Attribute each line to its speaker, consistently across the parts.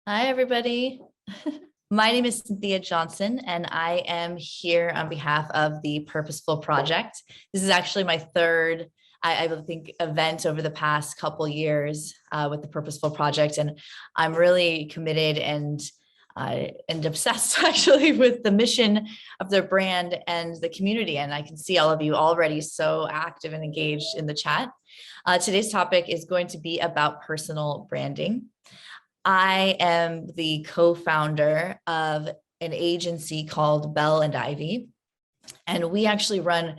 Speaker 1: Hi, everybody. My name is Cynthia Johnson, and I am here on behalf of the Purposeful Project. This is actually my third, I think, event over the past couple years with the Purposeful Project, and I'm really committed and obsessed actually with the mission of their brand and the community. And I can see all of you already so active and engaged in the chat. Today's topic is going to be about personal branding. I am the co-founder of an agency called Bell and Ivy, and we actually run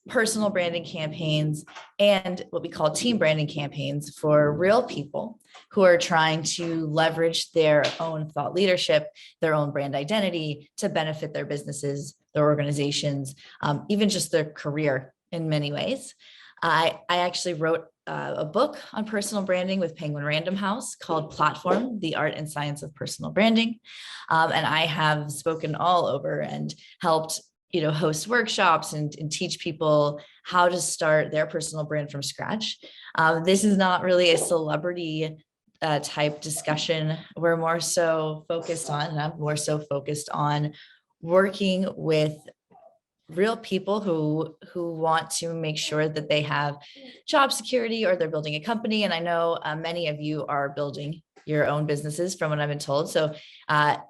Speaker 1: personal branding campaigns and what we call team branding campaigns for real people who are trying to leverage their own thought leadership, their own brand identity to benefit their businesses, their organizations, even just their career in many ways. I actually wrote a book on personal branding with Penguin Random House called Platform, The Art and Science of Personal Branding. And I have spoken all over and helped host workshops and teach people how to start their personal brand from scratch. This is not really a celebrity type discussion. We're more so focused on, and I'm more so focused on working with real people who want to make sure that they have job security or they're building a company. And I know many of you are building your own businesses from what I've been told. So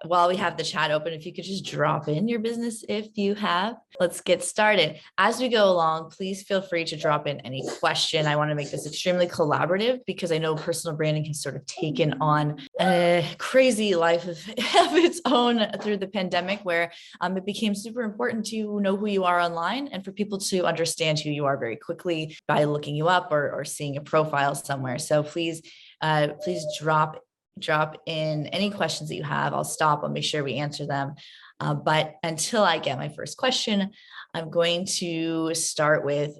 Speaker 1: while we have the chat open, if you could just drop in your business if you have, let's get started. As we go along, please feel free to drop in any question. I want to make this extremely collaborative because I know personal branding has sort of taken on a crazy life of its own through the pandemic, where it became super important to know who you are online and for people to understand who you are very quickly by looking you up or seeing a profile somewhere. So please drop in any questions that you have. I'll stop. I'll make sure we answer them. But until I get my first question, I'm going to start with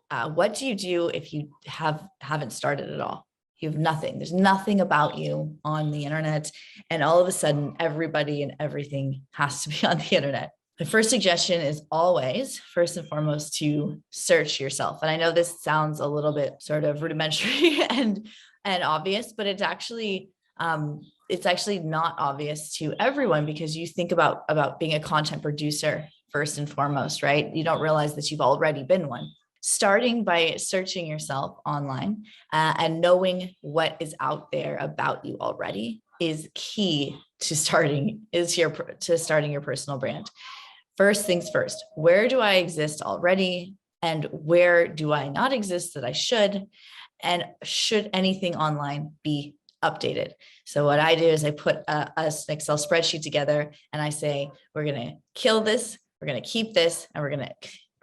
Speaker 1: what do you do if you haven't started at all? You have nothing. There's nothing about you on the internet. And all of a sudden, everybody and everything has to be on the internet. The first suggestion is always, first and foremost, to search yourself. And I know this sounds a little bit sort of rudimentary and obvious, but it's actually not obvious to everyone, because you think about being a content producer first and foremost, right? You don't realize that you've already been one. Starting by searching yourself online and knowing what is out there about you already is key to starting your personal brand. First things first, where do I exist already? And where do I not exist that I should? And should anything online be updated? So what I do is I put an Excel spreadsheet together and I say, we're going to kill this, we're going to keep this, and we're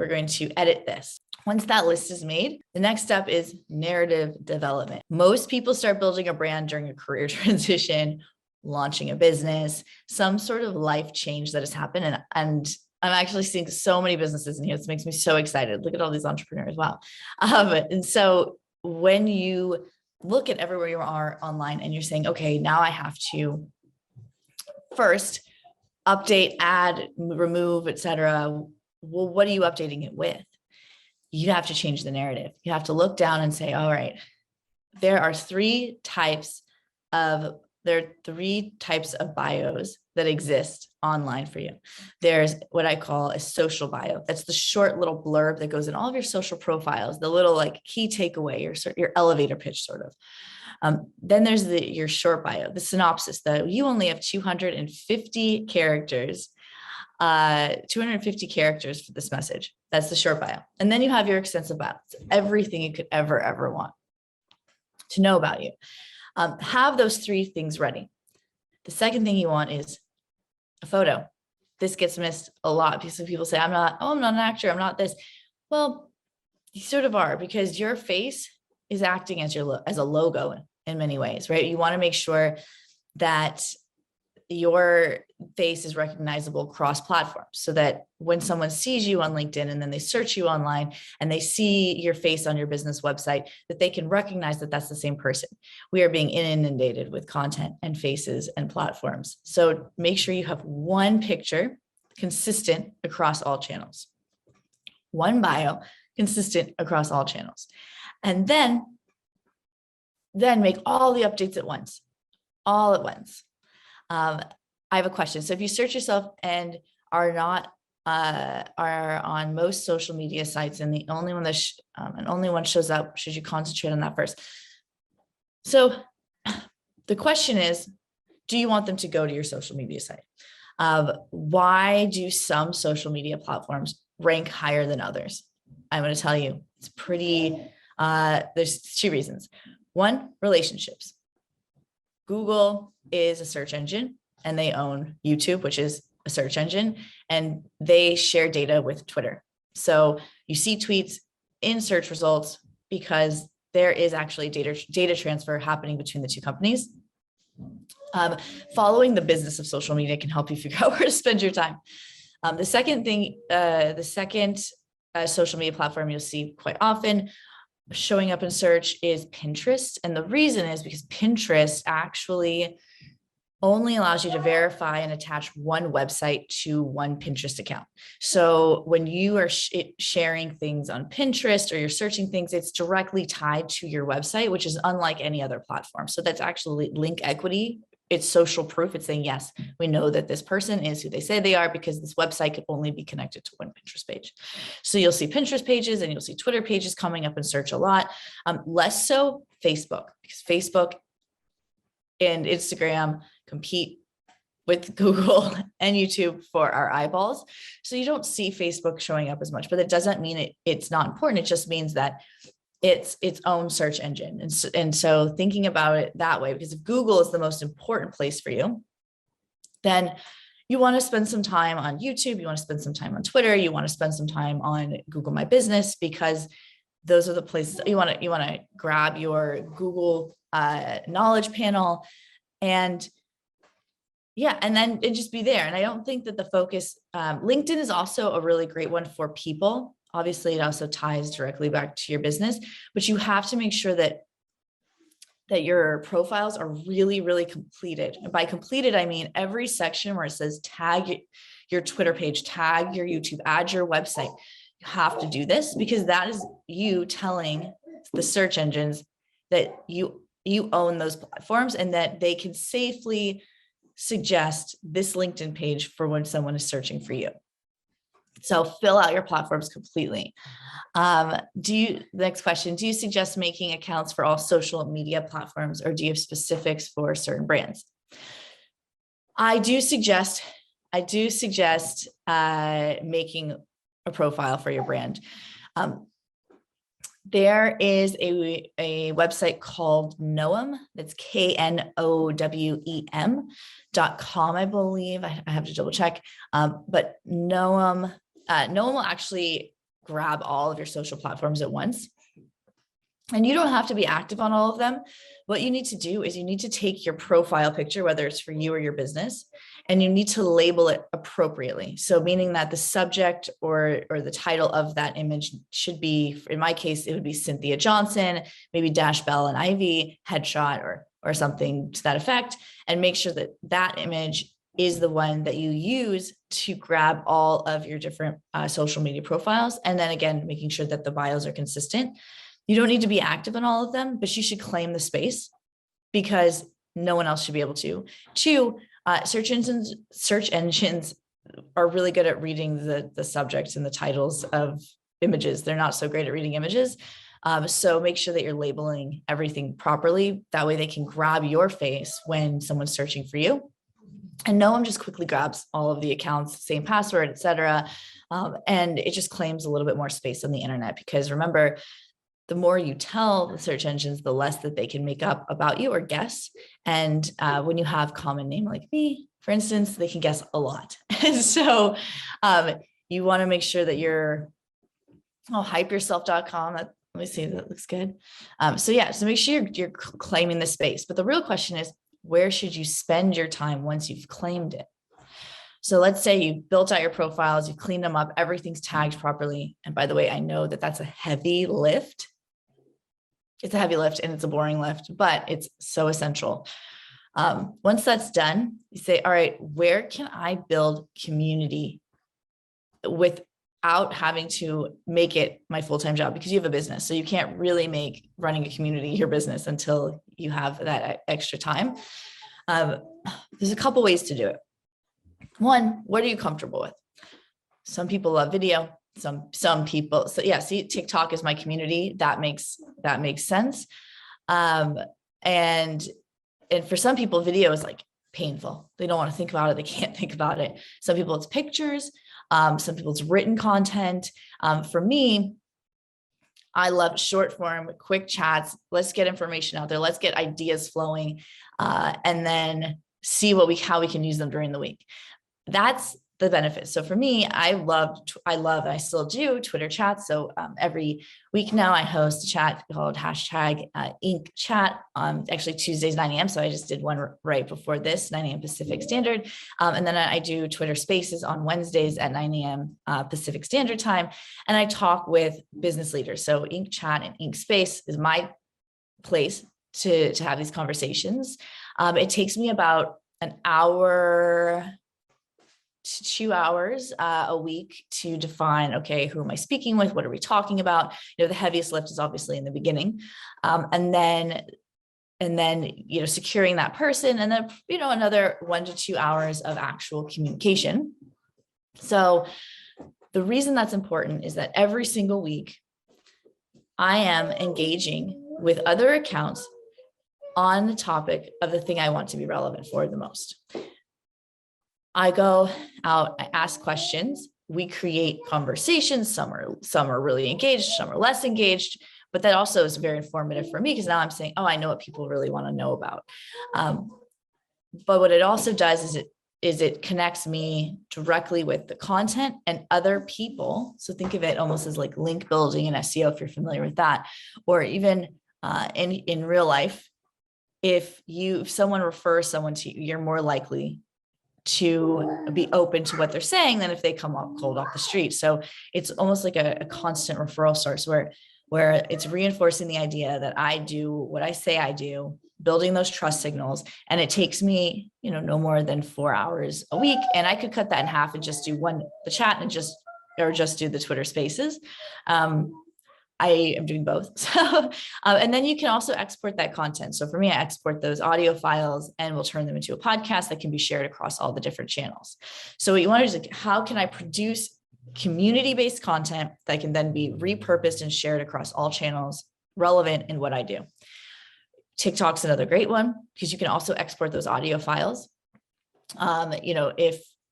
Speaker 1: going to edit this. Once that list is made, the next step is narrative development. Most people start building a brand during a career transition, launching a business, some sort of life change that has happened. And I'm actually seeing so many businesses in here. This makes me so excited. Look at all these entrepreneurs. Wow. And so when you look at everywhere you are online and you're saying, okay, now I have to first update, add, remove, etc. Well, what are you updating it with? You have to change the narrative. You have to look down and say, all right, there are three types of bios that exist online for you. There's what I call a social bio. That's the short little blurb that goes in all of your social profiles, the little like key takeaway, your elevator pitch sort of. Then there's your short bio, the synopsis, that you only have 250 characters for this message. That's the short bio. And then you have your extensive bio. It's everything you could ever want to know about you. Have those three things ready. The second thing you want is a photo. This gets missed a lot because people say, I'm not an actor, I'm not this. Well, you sort of are, because your face is acting as a logo in many ways, right? You want to make sure that your face is recognizable across platforms, so that when someone sees you on LinkedIn and then they search you online and they see your face on your business website, that they can recognize that that's the same person. We are being inundated with content and faces and platforms. So make sure you have one picture consistent across all channels, one bio consistent across all channels, and then make all the updates at once, all at once. I have a question. So if you search yourself and are not are on most social media sites, and the only one that only one shows up, should you concentrate on that first? So the question is, do you want them to go to your social media site? Why do some social media platforms rank higher than others? I'm going to tell you, it's pretty, there's two reasons. One, relationships. Google is a search engine and they own YouTube, which is a search engine, and they share data with Twitter. So you see tweets in search results because there is actually data transfer happening between the two companies. Following the business of social media can help you figure out where to spend your time. The second social media platform you'll see quite often showing up in search is Pinterest. And the reason is because Pinterest actually only allows you to verify and attach one website to one Pinterest account. So when you are sharing things on Pinterest or you're searching things, it's directly tied to your website, which is unlike any other platform. So that's actually link equity. It's social proof. It's saying, yes, we know that this person is who they say they are because this website could only be connected to one Pinterest page. So you'll see Pinterest pages and you'll see Twitter pages coming up in search a lot. Less so Facebook, because Facebook and Instagram compete with Google and YouTube for our eyeballs. So you don't see Facebook showing up as much, but it doesn't mean it's not important. It just means that it's its own search engine. And so thinking about it that way, because if Google is the most important place for you, then you want to spend some time on YouTube, you want to spend some time on Twitter, you want to spend some time on Google My Business, because those are the places you want to grab your Google knowledge panel and then just be there. And I don't think that the focus, LinkedIn is also a really great one for people. Obviously, it also ties directly back to your business, but you have to make sure that your profiles are really, really completed. And by completed, I mean every section where it says tag your Twitter page, tag your YouTube, add your website. You have to do this because that is you telling the search engines that you own those platforms and that they can safely suggest this LinkedIn page for when someone is searching for you. So fill out your platforms completely. Next question, do you suggest making accounts for all social media platforms, or do you have specifics for certain brands? I do suggest making a profile for your brand. There is a website called Knowem. That's KNOWEM.com, I believe. I have to double check. But Knowem will actually grab all of your social platforms at once. And you don't have to be active on all of them. What you need to do is you need to take your profile picture, whether it's for you or your business, and you need to label it appropriately. So meaning that the subject or the title of that image should be, in my case, it would be Cynthia Johnson, maybe Dash Bell and Ivy headshot or something to that effect, and make sure that that image is the one that you use to grab all of your different social media profiles. And then again, making sure that the bios are consistent. You don't need to be active in all of them, but you should claim the space because no one else should be able to. Two, search engines are really good at reading the subjects and the titles of images. They're not so great at reading images. So make sure that you're labeling everything properly. That way they can grab your face when someone's searching for you. And Knowem just quickly grabs all of the accounts, same password, et cetera. And it just claims a little bit more space on the internet, because remember, the more you tell the search engines, the less that they can make up about you or guess. And when you have common name like me, for instance, they can guess a lot. And so you want to make sure that you're hypeyourself.com. Let me see, that looks good. So make sure you're claiming the space. But the real question is, where should you spend your time once you've claimed it? So let's say you've built out your profiles, you've cleaned them up, everything's tagged properly. And by the way, I know that that's a heavy lift. It's a heavy lift and it's a boring lift, but it's so essential. Once that's done, you say, all right, where can I build community without having to make it my full-time job? Because you have a business. So you can't really make running a community your business until you have that extra time. Um, there's a couple ways to do it. One, what are you comfortable with? Some people love video. Some people, so yeah, see, TikTok is my community. That makes sense. And for some people, video is like painful. They don't want to think about it. They can't think about it. Some people it's pictures. Some people it's written content. For me, I love short form, quick chats. Let's get information out there. Let's get ideas flowing, and then see how we can use them during the week. That's the benefit. So for me, I love, and I still do Twitter chats. So every week now I host a chat called #Ink Chat. Actually Tuesdays, 9 a.m. So I just did one right before this, 9 a.m. Pacific Standard. And then I do Twitter Spaces on Wednesdays at 9 a.m. Pacific Standard Time. And I talk with business leaders. So Ink Chat and Ink Space is my place to have these conversations. It takes me about an hour to 2 hours a week to define, okay, who am I speaking with? What are we talking about? The heaviest lift is obviously in the beginning. And then, securing that person, and then, another 1 to 2 hours of actual communication. So the reason that's important is that every single week I am engaging with other accounts on the topic of the thing I want to be relevant for the most. I go out, I ask questions, we create conversations. Some are really engaged, some are less engaged, but that also is very informative for me, because now I'm saying, oh, I know what people really want to know about. But what it also does is it connects me directly with the content and other people. So think of it almost as like link building in SEO, if you're familiar with that, or even in real life, if someone refers someone to you, you're more likely to be open to what they're saying than if they come up cold off the street. So it's almost like a constant referral source where it's reinforcing the idea that I do what I say I do, building those trust signals. And it takes me, no more than 4 hours a week. And I could cut that in half and just do the chat and just do the Twitter Spaces. I am doing both. So, and then you can also export that content. So for me, I export those audio files and we'll turn them into a podcast that can be shared across all the different channels. So what you want to do is, how can I produce community-based content that can then be repurposed and shared across all channels relevant in what I do? TikTok's another great one, because you can also export those audio files.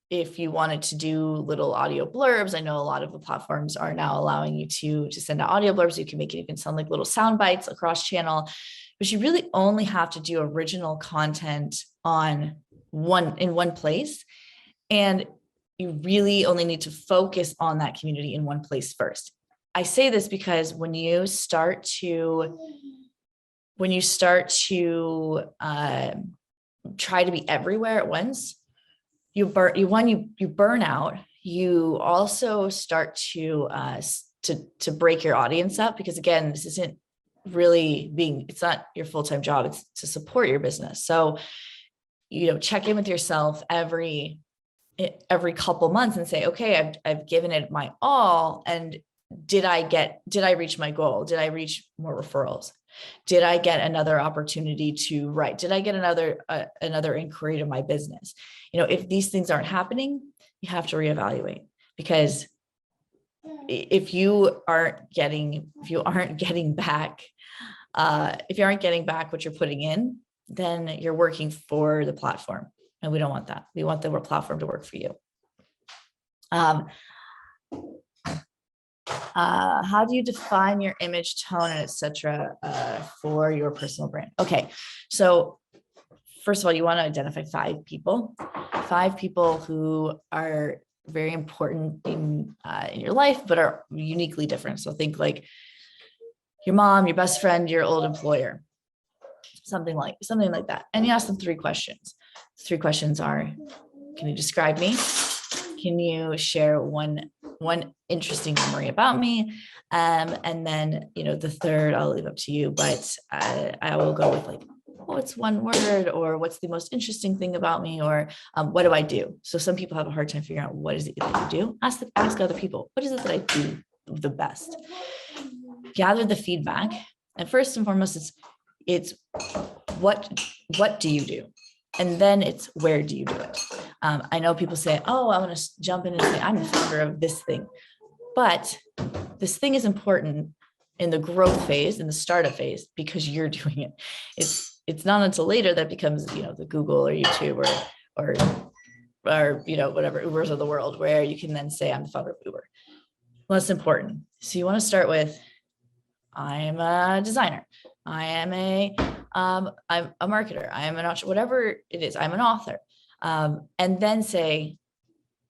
Speaker 1: If you wanted to do little audio blurbs, I know a lot of the platforms are now allowing you to send out audio blurbs. You can make it even sound like little sound bites across channel, but you really only have to do original content in one place. And you really only need to focus on that community in one place first. I say this because when you start to try to be everywhere at once, you burn out. You also start to break your audience up, because again, this isn't really it's not your full-time job. It's to support your business. So, check in with yourself every couple months and say, okay, I've given it my all. And did I reach my goal? Did I reach more referrals? Did I get another opportunity to write? Did I get another inquiry to my business? If these things aren't happening, you have to reevaluate, because if you aren't getting back what you're putting in, then you're working for the platform, and we don't want that. We want the platform to work for you. How do you define your image, tone, and etc. For your personal brand? Okay, so first of all, you want to identify 5 people who are very important in your life, but are uniquely different. So think like your mom, your best friend, your old employer, something like that. And you ask them 3 questions. 3 questions are: can you describe me? Can you share one interesting memory about me? And then, the third, I'll leave up to you, but I will go with like, what's one word, or what's the most interesting thing about me, or what do I do? So some people have a hard time figuring out what is it that you do. Ask other people, what is it that I do the best? Gather the feedback. And first and foremost, it's what do you do? And then it's, where do you do it? I know people say, oh, I want to jump in and say, I'm the founder of this thing. But this thing is important in the growth phase, in the startup phase, because you're doing it. It's not until later that becomes, the Google or YouTube or whatever Ubers of the world, where you can then say, I'm the founder of Uber. Well, that's important. So you want to start with, I'm a designer. I'm a marketer. I'm an entrepreneur, whatever it is. I'm an author. And then say,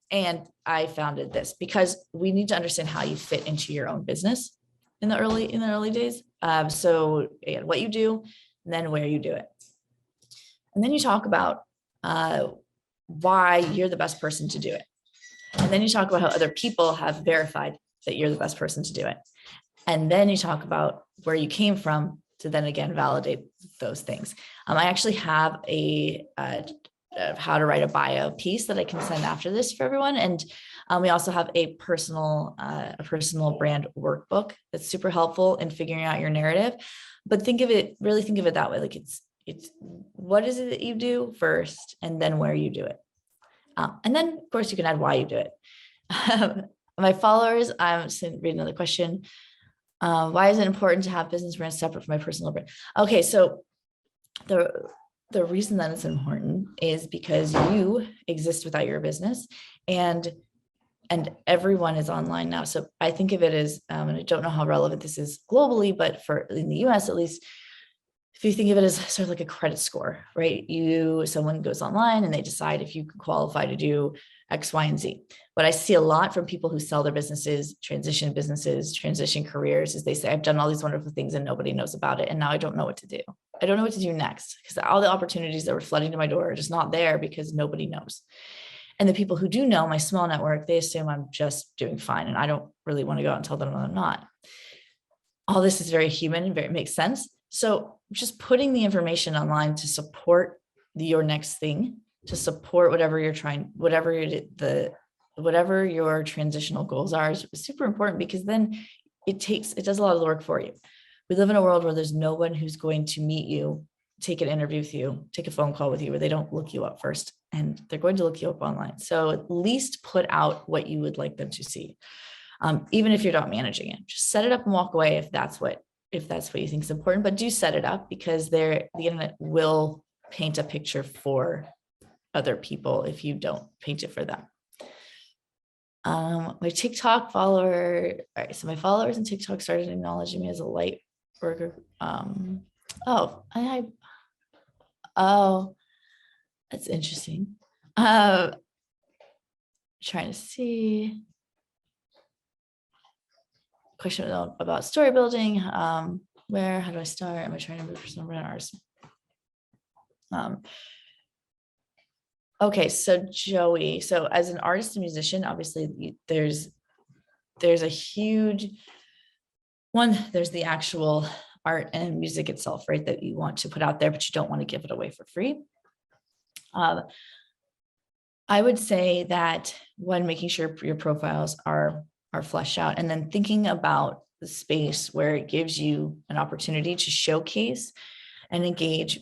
Speaker 1: and I founded this, because we need to understand how you fit into your own business in the early days. So again, what you do, and then where you do it. And then you talk about why you're the best person to do it. And then you talk about how other people have verified that you're the best person to do it. And then you talk about where you came from to then again validate those things. I actually have a how to write a bio piece that I can send after this for everyone. And we also have a personal brand workbook that's super helpful in figuring out your narrative. But really think of it that way. Like it's what is it that you do first, and then where you do it. And then of course you can add why you do it. My followers, I'm just reading another question. Why is it important to have business brands separate from my personal brand? Okay, so the reason that it's important is because you exist without your business, and everyone is online now. So I think of it as, and I don't know how relevant this is globally, but in the US at least, if you think of it as sort of like a credit score, right? Someone goes online and they decide if you can qualify to do X, Y, and Z. What I see a lot from people who sell their businesses, transition careers, is they say, I've done all these wonderful things and nobody knows about it. And now I don't know what to do. I don't know what to do next, because all the opportunities that were flooding to my door are just not there because nobody knows. And the people who do know, my small network, they assume I'm just doing fine. And I don't really want to go out and tell them I'm not. All this is very human and makes sense. So just putting the information online to support your next thing, to support whatever you're trying, whatever your transitional goals are, is super important, because then it does a lot of the work for you. We live in a world where there's no one who's going to meet you, take an interview with you, take a phone call with you, where they don't look you up first, and they're going to look you up online. So at least put out what you would like them to see. Even if you're not managing it, just set it up and walk away if that's what you think is important. But do set it up, because the internet will paint a picture for other people if you don't paint it for them. My TikTok follower, all right, so my followers on TikTok started acknowledging me as a light worker. Oh, that's interesting. Trying to see. Question about story building. How do I start? Am I trying to be a personal brand artist? Okay, so Joey, so as an artist and musician, obviously there's a huge one. There's the actual art and music itself, right, that you want to put out there, but you don't want to give it away for free. I would say that when making sure your profiles are fleshed out, and then thinking about the space where it gives you an opportunity to showcase and engage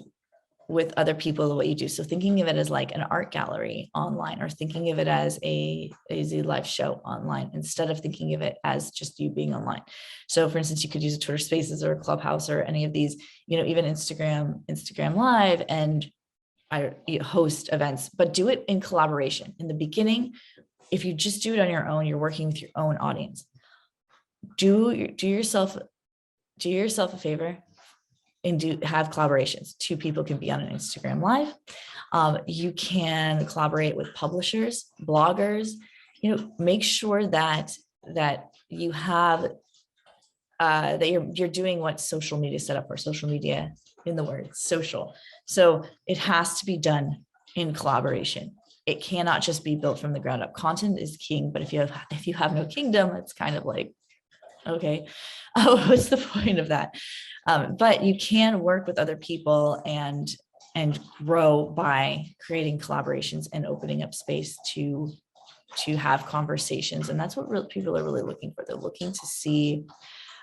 Speaker 1: with other people in what you do. So thinking of it as like an art gallery online, or thinking of it as a live show online, instead of thinking of it as just you being online. So for instance, you could use a Twitter Spaces or a Clubhouse or any of these, even Instagram Live, and host events, but do it in collaboration. In the beginning, if you just do it on your own, you're working with your own audience. Do yourself a favor and have collaborations. Two people can be on an Instagram Live. You can collaborate with publishers, bloggers. Make sure that you have that you're doing what social media set up for. Social media, in the word social. So it has to be done in collaboration. It cannot just be built from the ground up. Content is king, but if you have no kingdom, it's kind of like, okay, what's the point of that? But you can work with other people and grow by creating collaborations and opening up space to have conversations. And that's what people are really looking for. They're looking to see,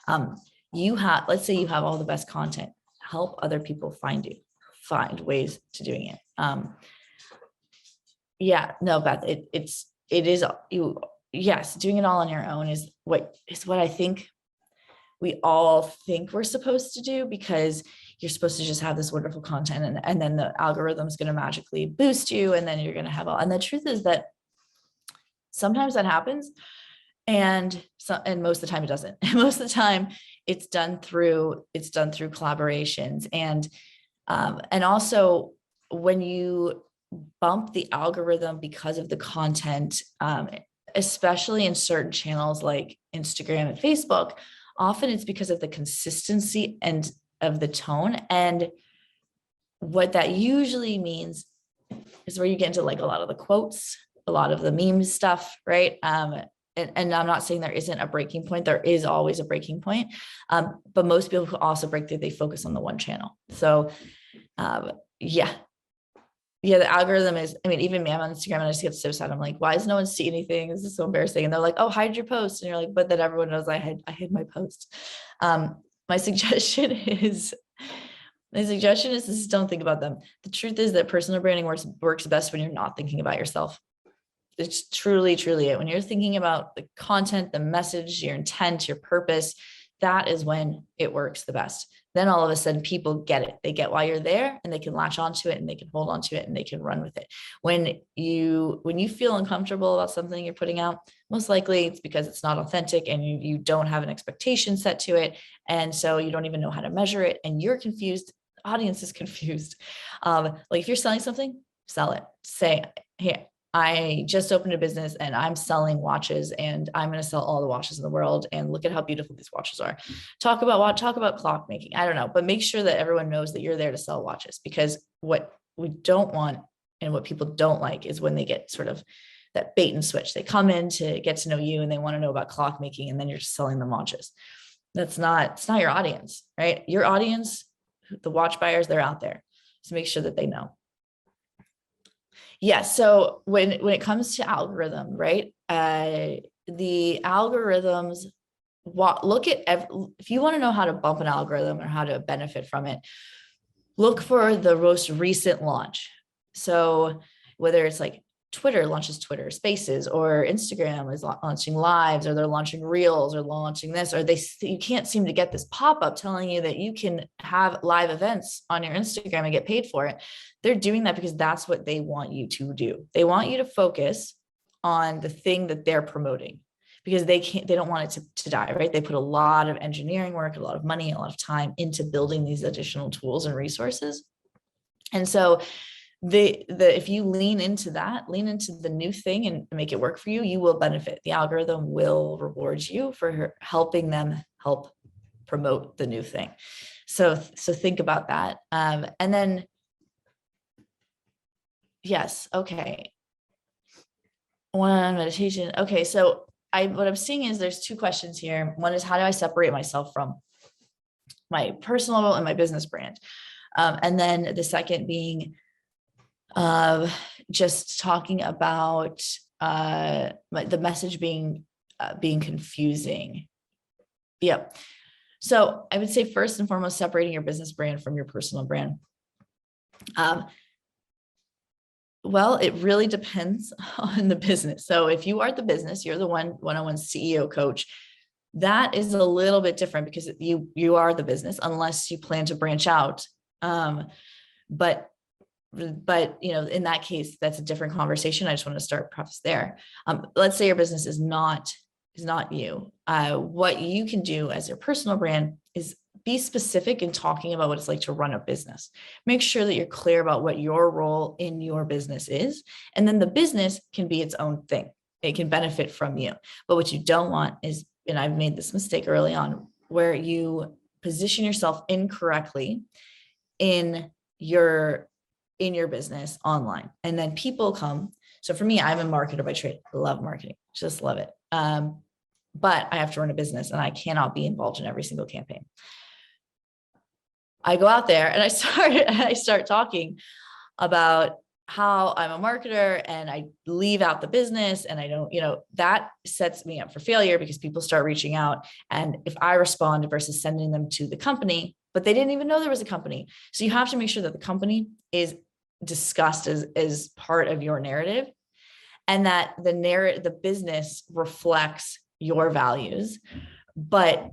Speaker 1: let's say you have all the best content, help other people find you, find ways to doing it. Yeah, no, Beth, it is you. Yes, doing it all on your own is what I think we all think we're supposed to do, because you're supposed to just have this wonderful content, and then the algorithm is going to magically boost you, and then you're going to have all. And the truth is that sometimes that happens, and most of the time it doesn't. Most of the time it's done through collaborations, and also when you bump the algorithm because of the content, especially in certain channels like Instagram and Facebook, often it's because of the consistency and of the tone. And what that usually means is where you get into like a lot of the quotes, a lot of the meme stuff, right? And I'm not saying there isn't a breaking point. There is always a breaking point. But most people who also break through, they focus on the one channel. So the algorithm is, I mean, even me, I'm on Instagram and I just get so sad. I'm like, why does no one see anything? This is so embarrassing. And they're like, oh, hide your post. And you're like, but then everyone knows I hid my post. My suggestion is just don't think about them. The truth is that personal branding works best when you're not thinking about yourself. It's truly, truly it. When you're thinking about the content, the message, your intent, your purpose, that is when it works the best. Then all of a sudden people get it. They get why you're there, and they can latch onto it, and they can hold onto it, and they can run with it. When you feel uncomfortable about something you're putting out, most likely it's because it's not authentic, and you don't have an expectation set to it. And so you don't even know how to measure it, and you're confused. The audience is confused. Like if you're selling something, sell it. Say, hey, I just opened a business and I'm selling watches, and I'm going to sell all the watches in the world. And look at how beautiful these watches are. Talk about clock making. I don't know, but make sure that everyone knows that you're there to sell watches, because what we don't want and what people don't like is when they get sort of that bait and switch. They come in to get to know you and they want to know about clock making, and then you're just selling them watches. It's not your audience, right? Your audience, the watch buyers, they're out there. So make sure that they know. Yeah. So when it comes to algorithm, right? The algorithms, if you want to know how to bump an algorithm or how to benefit from it, look for the most recent launch. So whether it's like Twitter launches Twitter Spaces, or Instagram is launching lives, or they're launching reels, or launching this, or you can't seem to get this pop-up telling you that you can have live events on your Instagram and get paid for it. They're doing that because that's what they want you to do. They want you to focus on the thing that they're promoting, because they don't want it to die, right? They put a lot of engineering work, a lot of money, a lot of time into building these additional tools and resources. And so if you lean into the new thing and make it work for you, you will benefit. The algorithm will reward you for helping them help promote the new thing. So think about that. And then, yes. Okay. One meditation. Okay. So what I'm seeing is there's two questions here. One is, how do I separate myself from my personal and my business brand? And then the second being, just talking about the message being confusing. Yep. So I would say first and foremost, separating your business brand from your personal brand. Well, it really depends on the business. So if you are the business, you're the one-on-one CEO coach, that is a little bit different, because you are the business, unless you plan to branch out. But in that case, that's a different conversation. I just want to start preface there. Let's say your business is not you. What you can do as your personal brand is be specific in talking about what it's like to run a business. Make sure that you're clear about what your role in your business is. And then the business can be its own thing. It can benefit from you. But what you don't want is, and I've made this mistake early on, where you position yourself incorrectly in your business online. And then people come. So for me, I'm a marketer by trade. I love marketing, just love it. But I have to run a business, and I cannot be involved in every single campaign. I go out there and I start talking about how I'm a marketer and I leave out the business and I don't, that sets me up for failure because people start reaching out. And if I respond versus sending them to the company, but they didn't even know there was a company. So you have to make sure that the company is discussed as part of your narrative, and that the business reflects your values. But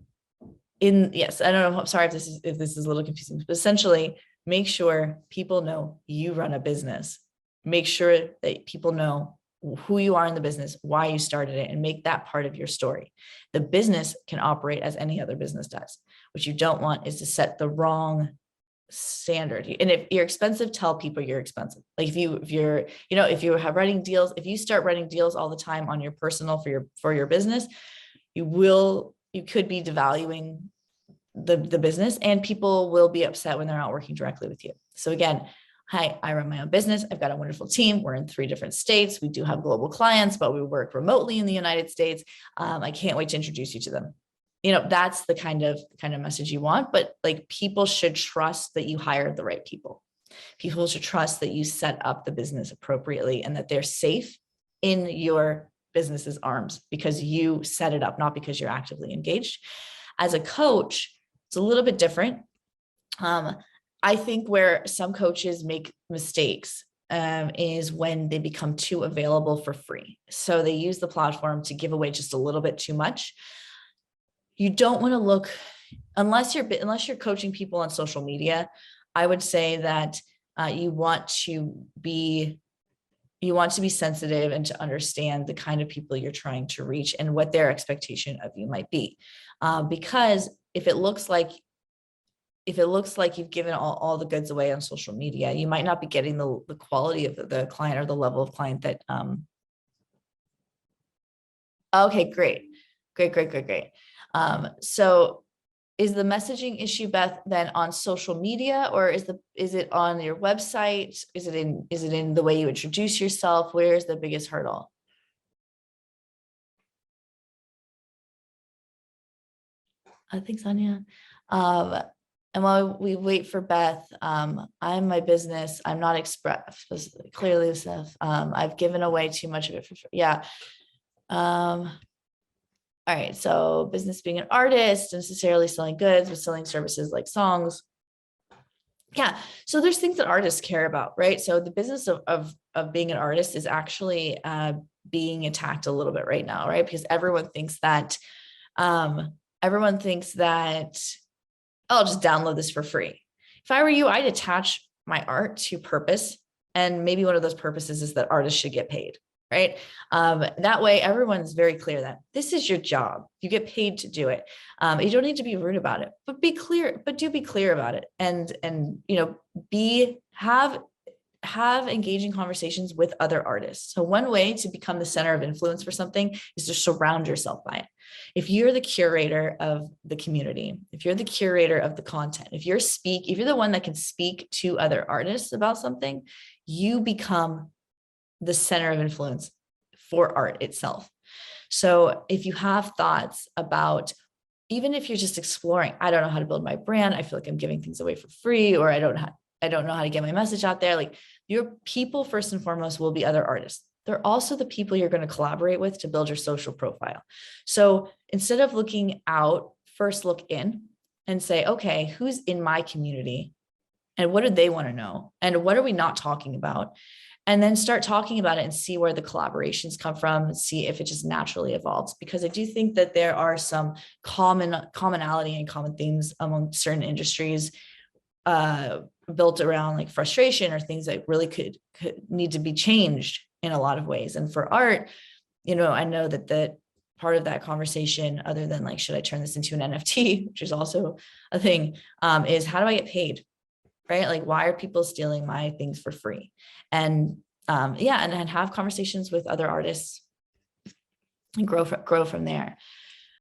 Speaker 1: yes, I don't know. I'm sorry if this is a little confusing, but essentially make sure people know you run a business. Make sure that people know who you are in the business, why you started it, and make that part of your story. The business can operate as any other business does. What you don't want is to set the wrong standard. And if you're expensive, tell people you're expensive. Like if you have writing deals, if you start writing deals all the time on your personal for your business, you could be devaluing the business, and people will be upset when they're not working directly with you. So again, hi, I run my own business. I've got a wonderful team. We're in 3 different states. We do have global clients, but we work remotely in the United States. I can't wait to introduce you to them. That's the kind of message you want, but like people should trust that you hired the right people. People should trust that you set up the business appropriately and that they're safe in your business's arms because you set it up, not because you're actively engaged. As a coach, it's a little bit different. I think where some coaches make mistakes is when they become too available for free. So they use the platform to give away just a little bit too much. You don't want to look, unless you're coaching people on social media, I would say that you want to be sensitive and to understand the kind of people you're trying to reach and what their expectation of you might be. Because if it looks like you've given all the goods away on social media, you might not be getting the quality of the client or the level of client that, okay, great. So is the messaging issue, Beth, then on social media, or is it on your website? Is it in the way you introduce yourself? Where's the biggest hurdle? I think Sonia. And while we wait for Beth, I'm my business. I'm not clearly stuff. I've given away too much of it for free. Yeah. All right. So business being an artist, necessarily selling goods, but selling services like songs. Yeah. So there's things that artists care about, right? So the business of being an artist is actually being attacked a little bit right now, right? Because everyone thinks that I'll just download this for free. If I were you, I'd attach my art to purpose. And maybe one of those purposes is that artists should get paid, right? That way, everyone's very clear that this is your job. You get paid to do it. You don't need to be rude about it, but do be clear about it. And have engaging conversations with other artists. So one way to become the center of influence for something is to surround yourself by it. If you're the curator of the community, if you're the curator of the content, if you're the one that can speak to other artists about something, you become the center of influence for art itself. So if you have thoughts about, even if you're just exploring, I don't know how to build my brand, I feel like I'm giving things away for free, or I don't know how to get my message out there. Like, your people, first and foremost, will be other artists. They're also the people you're going to collaborate with to build your social profile. So instead of looking out, first look in and say, okay, who's in my community and what do they want to know? And what are we not talking about? And then start talking about it and see where the collaborations come from and see if it just naturally evolves. Because I do think that there are some commonality and common themes among certain industries built around like frustration or things that really could need to be changed in a lot of ways. And for art, I know that part of that conversation, other than like, should I turn this into an NFT, which is also a thing, is how do I get paid? Right? Like, why are people stealing my things for free? And and have conversations with other artists and grow from there.